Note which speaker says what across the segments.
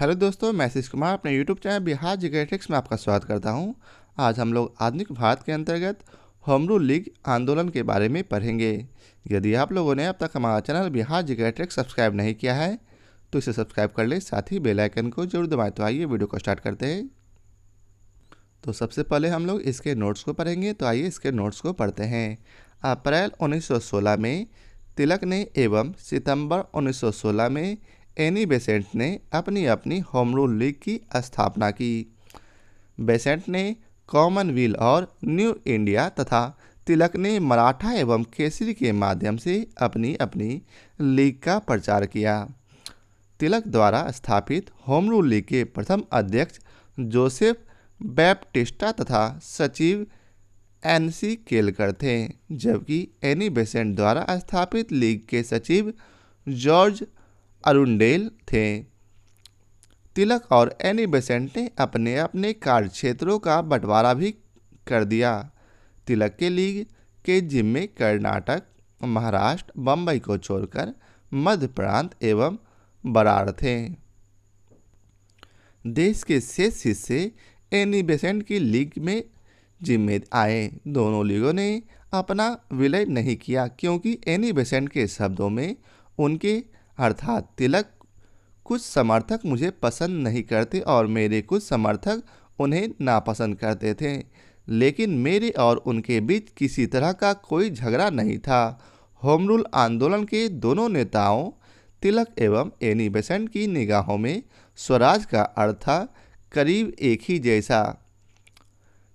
Speaker 1: Hello दोस्तों, मैं आशीष कुमार अपने यूट्यूब चैनल बिहार जियोग्राफिक्स में आपका स्वागत करता हूं। आज हम लोग आधुनिक भारत के अंतर्गत होम रूल लीग आंदोलन के बारे में पढ़ेंगे। यदि आप लोगों ने अब तक हमारा चैनल बिहार जियोग्राफिक्स सब्सक्राइब नहीं किया है तो इसे सब्सक्राइब कर ले, साथ ही बेल आइकन को जरूर दबाएं। तो आइए वीडियो को स्टार्ट करते हैं। तो सबसे पहले हम लोग इसके नोट्स को पढ़ेंगे, तो आइए इसके नोट्स को पढ़ते हैं। अप्रैल 1916 में तिलक ने एवं सितंबर 1916 में एनी बेसेंट ने अपनी अपनी होम रूल लीग की स्थापना की। बेसेंट ने कॉमनवेल्थ और न्यू इंडिया तथा तिलक ने मराठा एवं केसरी के माध्यम से अपनी अपनी लीग का प्रचार किया। तिलक द्वारा स्थापित होम रूल लीग के प्रथम अध्यक्ष जोसेफ बैप्टिस्टा तथा सचिव एनसी केलकर थे, जबकि एनी बेसेंट द्वारा स्थापित लीग के सचिव जॉर्ज अरुंडेल थे। तिलक और एनी बेसेंट ने अपने अपने कार्य क्षेत्रों का बंटवारा भी कर दिया। तिलक के लीग के जिम्मे कर्नाटक, महाराष्ट्र, बम्बई को छोड़कर मध्य प्रांत एवं बराड़ थे। देश के शेष हिस्से एनी बेसेंट की लीग में जिम्मे आए। दोनों लीगों ने अपना विलय नहीं किया, क्योंकि एनी बेसेंट के शब्दों में उनके अर्थात तिलक कुछ समर्थक मुझे पसंद नहीं करते और मेरे कुछ समर्थक उन्हें नापसंद करते थे, लेकिन मेरे और उनके बीच किसी तरह का कोई झगड़ा नहीं था। होम रूल आंदोलन के दोनों नेताओं तिलक एवं एनी बेसेंट की निगाहों में स्वराज का अर्थ था करीब एक ही जैसा।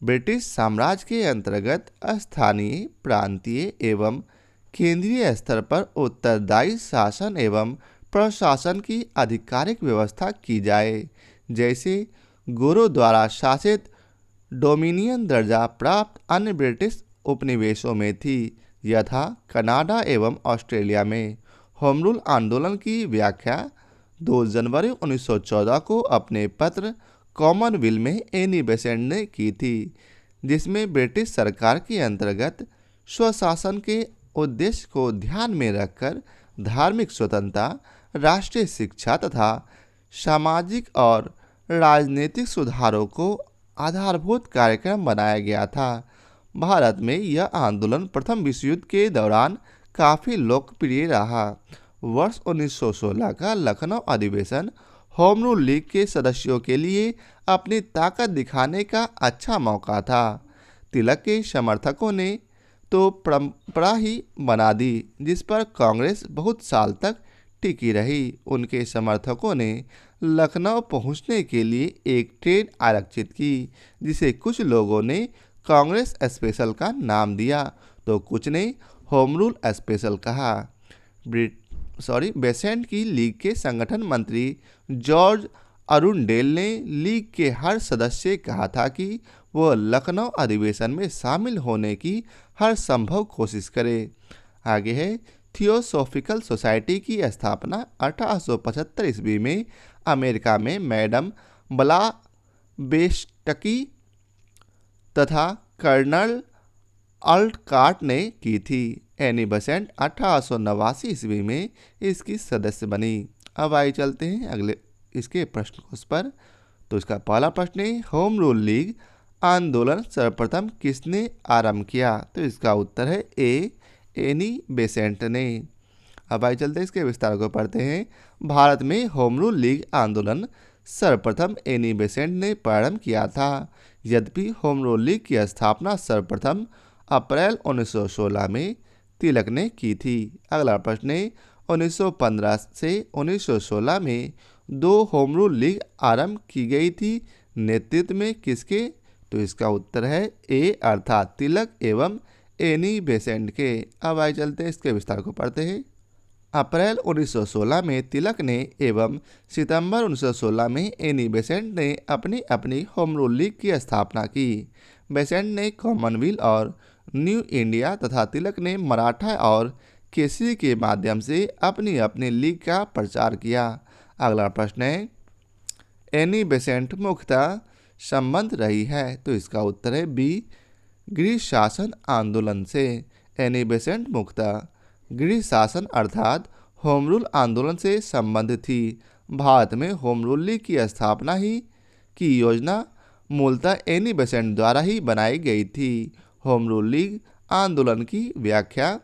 Speaker 1: ब्रिटिश साम्राज्य के अंतर्गत स्थानीय, प्रांतीय एवं केंद्रीय स्तर पर उत्तरदायी शासन एवं प्रशासन की आधिकारिक व्यवस्था की जाए, जैसे गोरों द्वारा शासित डोमिनियन दर्जा प्राप्त अन्य ब्रिटिश उपनिवेशों में थी, यथा कनाडा एवं ऑस्ट्रेलिया में। होम रूल आंदोलन की व्याख्या 2 जनवरी 1914 को अपने पत्र कॉमनवेल्थ में एनी बेसेंट ने की थी, जिसमें ब्रिटिश सरकार के अंतर्गत स्वशासन के उद्देश्य को ध्यान में रखकर धार्मिक स्वतंत्रता, राष्ट्रीय शिक्षा तथा सामाजिक और राजनीतिक सुधारों को आधारभूत कार्यक्रम बनाया गया था। भारत में यह आंदोलन प्रथम विश्व युद्ध के दौरान काफ़ी लोकप्रिय रहा। वर्ष 1916 का लखनऊ अधिवेशन होम रूल लीग के सदस्यों के लिए अपनी ताकत दिखाने का अच्छा मौका था। तिलक के समर्थकों ने तो परंपरा ही बना दी, जिस पर कांग्रेस बहुत साल तक टिकी रही। उनके समर्थकों ने लखनऊ पहुंचने के लिए एक ट्रेन आरक्षित की, जिसे कुछ लोगों ने कांग्रेस स्पेशल का नाम दिया तो कुछ ने होम रूल स्पेशल कहा। बेसेंट की लीग के संगठन मंत्री जॉर्ज अरुंडेल ने लीग के हर सदस्य से कहा था कि वह लखनऊ अधिवेशन में शामिल होने की हर संभव कोशिश करे। आगे है थियोसॉफिकल सोसाइटी की स्थापना 1875 ईस्वी में अमेरिका में मैडम ब्लावेस्टकी तथा कर्नल अल्टकाट ने की थी। एनी बेसेंट 1889 ईस्वी में इसकी सदस्य बनी। अब आइए चलते हैं अगले इसके प्रश्न उस पर। तो इसका पहला प्रश्न है, होम रूल लीग आंदोलन सर्वप्रथम किसने आरंभ किया? तो इसका उत्तर है ए, एनी बेसेंट ने। अब आइए चलते हैं इसके विस्तार को पढ़ते हैं। भारत में होम रूल लीग आंदोलन सर्वप्रथम एनी बेसेंट ने प्रारंभ किया था, यद्यपि होम रूल लीग की स्थापना सर्वप्रथम अप्रैल 1916 में तिलक ने की थी। अगला प्रश्न है, 1915 से 1916 में 2 होम रूल लीग आरंभ की गई थी, नेतृत्व में किसके? तो इसका उत्तर है ए, अर्थात तिलक एवं एनी बेसेंट के। अब आइए चलते हैं इसके विस्तार को पढ़ते हैं। अप्रैल 1916 में तिलक ने एवं सितंबर 1916 में एनी बेसेंट ने अपनी अपनी होम रूल लीग की स्थापना की। बेसेंट ने कॉमनवेल्थ और न्यू इंडिया तथा तिलक ने मराठा और केसरी के माध्यम से अपनी अपनी लीग का प्रचार किया। अगला प्रश्न है, एनी बेसेंट मुख्यतः संबंध रही है? तो इसका उत्तर है बी, गृह शासन आंदोलन से। एनी बेसेंट मुख्यतः गृह शासन अर्थात होम रूल आंदोलन से संबंधित थी। भारत में होम रूल लीग की स्थापना ही की योजना मूलतः एनी बेसेंट द्वारा ही बनाई गई थी। होम रूल लीग आंदोलन की व्याख्या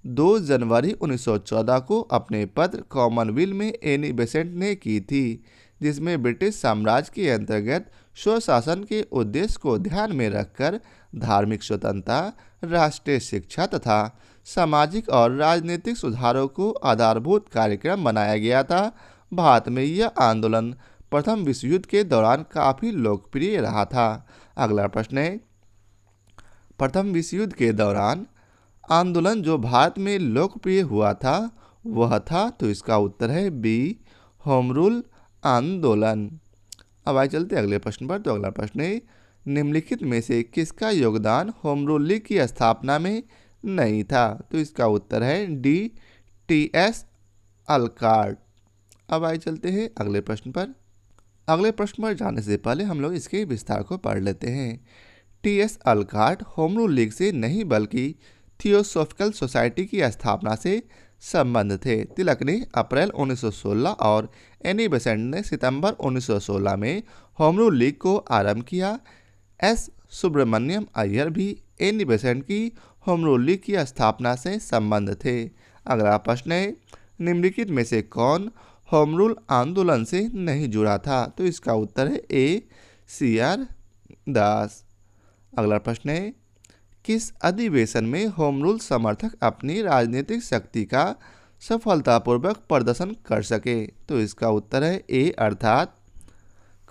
Speaker 1: 2 जनवरी 1914 को अपने पत्र कॉमनवेल्थ में एनी बेसेंट ने की थी, जिसमें ब्रिटिश साम्राज्य के अंतर्गत स्वशासन के उद्देश्य को ध्यान में रखकर धार्मिक स्वतंत्रता, राष्ट्रीय शिक्षा तथा सामाजिक और राजनीतिक सुधारों को आधारभूत कार्यक्रम बनाया गया था। भारत में यह आंदोलन प्रथम विश्व युद्ध के दौरान काफ़ी लोकप्रिय रहा था। अगला प्रश्न है, प्रथम विश्व युद्ध के दौरान आंदोलन जो भारत में लोकप्रिय हुआ था वह था, तो इसका उत्तर है बी, होम रूल आंदोलन। अब आइए चलते अगले प्रश्न पर। तो अगला प्रश्न है, निम्नलिखित में से किसका योगदान होम रूल लीग की स्थापना में नहीं था? तो इसका उत्तर है डी, टी.एस. अलकार्ट। अब आइए चलते हैं अगले प्रश्न पर। अगले प्रश्न पर जाने से पहले हम लोग इसके विस्तार को पढ़ लेते हैं। टी.एस. अलकार्ट होम रूल लीग से नहीं बल्कि थियोसॉफिकल सोसाइटी की स्थापना से संबंध थे। तिलक ने अप्रैल 1916 और एनी बेसेंट ने सितंबर 1916 में होम रूल लीग को आरंभ किया। एस. सुब्रमण्यम अय्यर भी एनी बेसेंट की होम रूल लीग की स्थापना से संबंध थे। अगला प्रश्न है, निम्नलिखित में से कौन होम रूल आंदोलन से नहीं जुड़ा था? तो इसका उत्तर है ए, सी.आर. दास। अगला प्रश्न है, किस अधिवेशन में होम रूल समर्थक अपनी राजनीतिक शक्ति का सफलतापूर्वक प्रदर्शन कर सके? तो इसका उत्तर है ए, अर्थात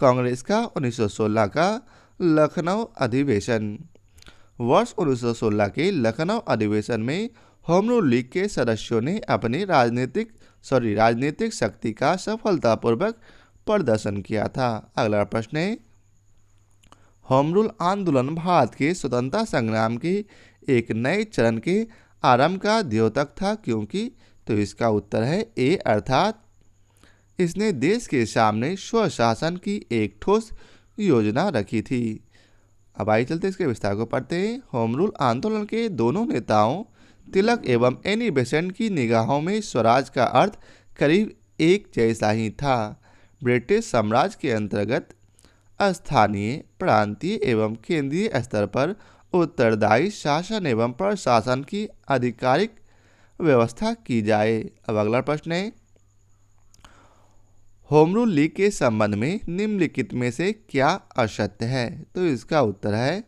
Speaker 1: कांग्रेस का 1916 का लखनऊ अधिवेशन। वर्ष 1916 के लखनऊ अधिवेशन में होम रूल लीग के सदस्यों ने अपनी राजनीतिक शक्ति का सफलतापूर्वक प्रदर्शन किया था। अगला प्रश्न है, होम रूल आंदोलन भारत के स्वतंत्रता संग्राम के एक नए चरण के आरंभ का द्योतक था, क्योंकि? तो इसका उत्तर है ए, अर्थात इसने देश के सामने स्वशासन की एक ठोस योजना रखी थी। अब आइए चलते इसके विस्तार को पढ़ते हैं। होम रूल आंदोलन के दोनों नेताओं तिलक एवं एनी बेसेंट की निगाहों में स्वराज का अर्थ करीब एक जैसा ही था। ब्रिटिश साम्राज्य के अंतर्गत स्थानीय, प्रांतीय एवं केंद्रीय स्तर पर उत्तरदायी शासन एवं प्रशासन की आधिकारिक व्यवस्था की जाए। अब अगला प्रश्न है, होम रूल लीग के संबंध में निम्नलिखित में से क्या असत्य है? तो इसका उत्तर है,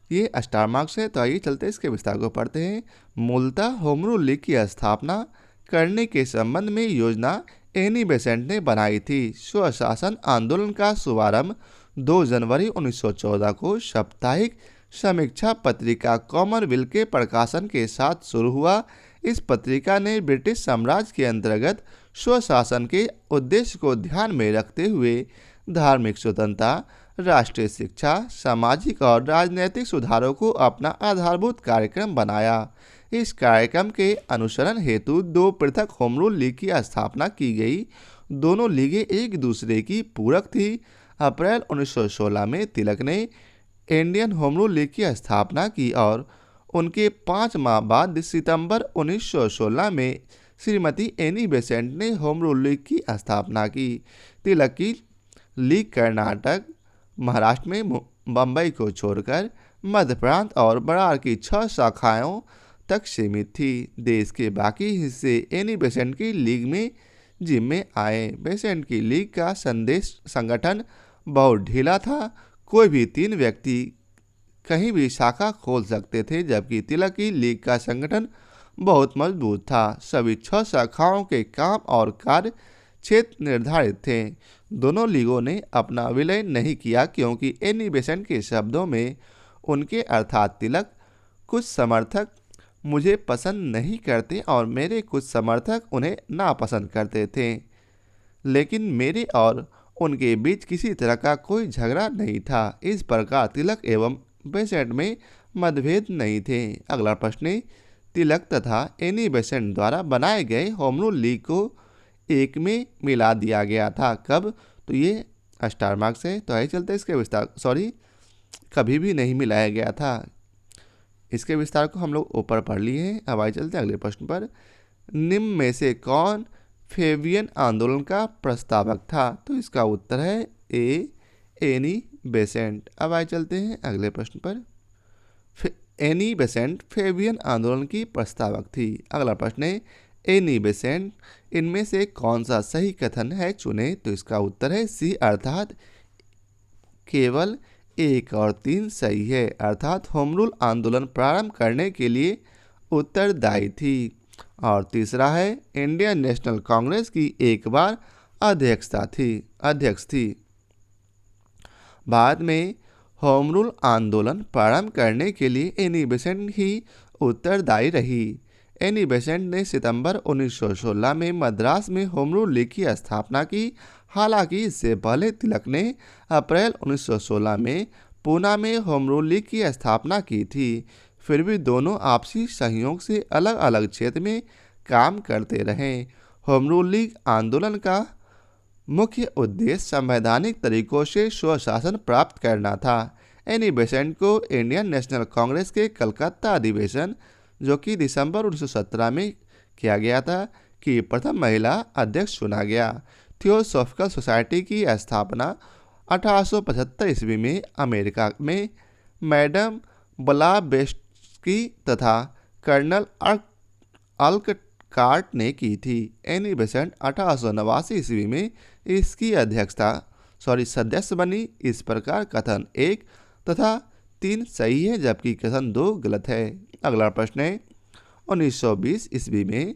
Speaker 1: ये स्टार मार्क्स है। तो आइए चलते इसके विस्तार को पढ़ते हैं। मूलतः होम रूल लीग की स्थापना करने के संबंध में योजना एनी बेसेंट ने बनाई थी। स्वशासन आंदोलन का शुभारंभ 2 जनवरी 1914 को साप्ताहिक समीक्षा पत्रिका कॉमनवेल्थ के प्रकाशन के साथ शुरू हुआ। इस पत्रिका ने ब्रिटिश साम्राज्य के अंतर्गत स्वशासन के उद्देश्य को ध्यान में रखते हुए धार्मिक स्वतंत्रता, राष्ट्रीय शिक्षा, सामाजिक और राजनीतिक सुधारों को अपना आधारभूत कार्यक्रम बनाया। इस कार्यक्रम के अनुसरण हेतु 2 पृथक होम रूल लीग की स्थापना की गई। दोनों लीगें एक दूसरे की पूरक थी। अप्रैल 1916 में तिलक ने इंडियन होम रूल लीग की स्थापना की और उनके 5 माह बाद सितंबर 1916 में श्रीमती एनी बेसेंट ने होम रूल लीग की स्थापना की। तिलक की लीग कर्नाटक, महाराष्ट्र में बम्बई को छोड़कर मध्य प्रांत और बरार की 6 शाखाओं तक सीमित थी। देश के बाकी हिस्से एनी बेसेंट की लीग में जिम्मे आए। बेसेंट की लीग का संगठन बहुत ढीला था। कोई भी 3 व्यक्ति कहीं भी शाखा खोल सकते थे, जबकि तिलक की लीग का संगठन बहुत मजबूत था। सभी 6 शाखाओं के काम और कार्य क्षेत्र निर्धारित थे। दोनों लीगों ने अपना विलय नहीं किया, क्योंकि एनी बेसेंट के शब्दों में उनके अर्थात तिलक, कुछ समर्थक मुझे पसंद नहीं करते और मेरे कुछ समर्थक उन्हें नापसंद करते थे, लेकिन मेरे और उनके बीच किसी तरह का कोई झगड़ा नहीं था। इस प्रकार तिलक एवं बेसेंट में मतभेद नहीं थे। अगला प्रश्न, तिलक तथा एनी बेसेंट द्वारा बनाए गए होम रूल लीग को एक में मिला दिया गया था। कब? तो ये स्टार मार्क्स है। तो आइए चलते इसके विस्तार कभी भी नहीं मिलाया गया था। इसके विस्तार को हम लोग ऊपर पढ़ लिए हैं। अब आइए चलते अगले प्रश्न पर। निम्न में से कौन फेबियन आंदोलन का प्रस्तावक था? तो इसका उत्तर है ए, एनी बेसेंट। अब आइए चलते हैं अगले प्रश्न पर। एनी बेसेंट फेबियन आंदोलन की प्रस्तावक थी। अगला प्रश्न है एनी बेसेंट इनमें से कौन सा सही कथन है चुने? तो इसका उत्तर है सी, अर्थात केवल 1 और 3 सही है, अर्थात होम रूल आंदोलन प्रारंभ करने के लिए उत्तरदायी थी। और तीसरा है इंडियन नेशनल कांग्रेस की एक बार अध्यक्ष थी। बाद में होम रूल आंदोलन प्रारंभ करने के लिए एनी बेसेंट ही उत्तरदायी रही। एनी बेसेंट ने सितंबर 1916 में मद्रास में होम रूल लीग की स्थापना की। हालांकि इससे पहले तिलक ने अप्रैल 1916 में पूना में होम रूल लीग की स्थापना की थी। फिर भी दोनों आपसी सहयोग से अलग अलग क्षेत्र में काम करते रहे। होम रूल लीग आंदोलन का मुख्य उद्देश्य संवैधानिक तरीकों से स्वशासन प्राप्त करना था। एनी बेसेंट को इंडियन नेशनल कांग्रेस के कलकत्ता अधिवेशन, जो कि दिसंबर 1917 में किया गया था, की प्रथम महिला अध्यक्ष चुना गया। थियोसॉफिकल सोसाइटी की स्थापना 1875 ईस्वी में अमेरिका में मैडम ब्लावेट्स्की तथा कर्नल अल्ककार्ट ने की थी। एनी बेसेंट 1889 ईस्वी में इसकी सदस्य बनी। इस प्रकार कथन 1 तथा 3 सही है, जबकि कथन 2 गलत है। अगला प्रश्न है 1920 ईस्वी में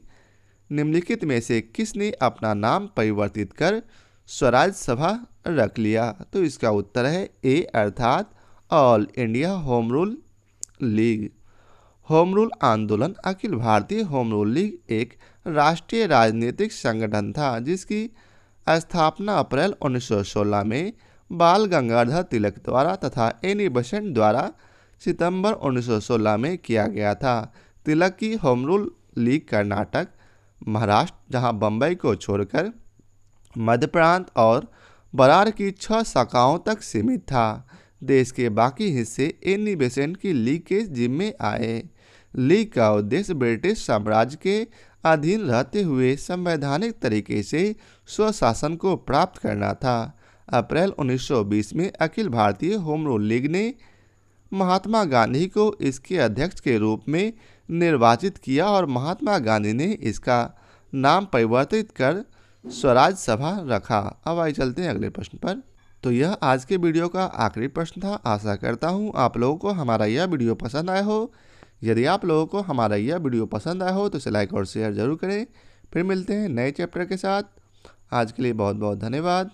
Speaker 1: निम्नलिखित में से किसने अपना नाम परिवर्तित कर स्वराज सभा रख लिया? तो इसका उत्तर है ए, अर्थात all India home rule league. Home rule आंदोलन Akhil Bharatiya home rule league एक राष्ट्रीय राजनीतिक संगठन था, जिसकी स्थापना अप्रैल 1916 में बाल गंगाधर तिलक द्वारा तथा एनी बेसेंट द्वारा सितंबर 1916 में किया गया था। तिलक की home rule league Karnataka, Maharashtra, जहां बम्बई को छोड़कर मध्य प्रांत और बरार की 6 शाखाओं तक सीमित था। देश के बाकी हिस्से एनी बेसेंट की लीग के जिम्मे आए। लीग का उद्देश्य ब्रिटिश साम्राज्य के अधीन रहते हुए संवैधानिक तरीके से स्वशासन को प्राप्त करना था। अप्रैल 1920 में Akhil Bharatiya home rule league ने महात्मा गांधी को इसके अध्यक्ष के रूप में निर्वाचित किया और महात्मा गांधी ने इसका नाम परिवर्तित कर स्वराज सभा रखा। अब आइए चलते हैं अगले प्रश्न पर। तो यह आज के वीडियो का आखिरी प्रश्न था। आशा करता हूँ आप लोगों को हमारा यह वीडियो पसंद आया हो। यदि आप लोगों को हमारा यह वीडियो पसंद आया हो तो इसे लाइक और शेयर जरूर करें। फिर मिलते हैं नए चैप्टर के साथ। आज के लिए बहुत बहुत धन्यवाद।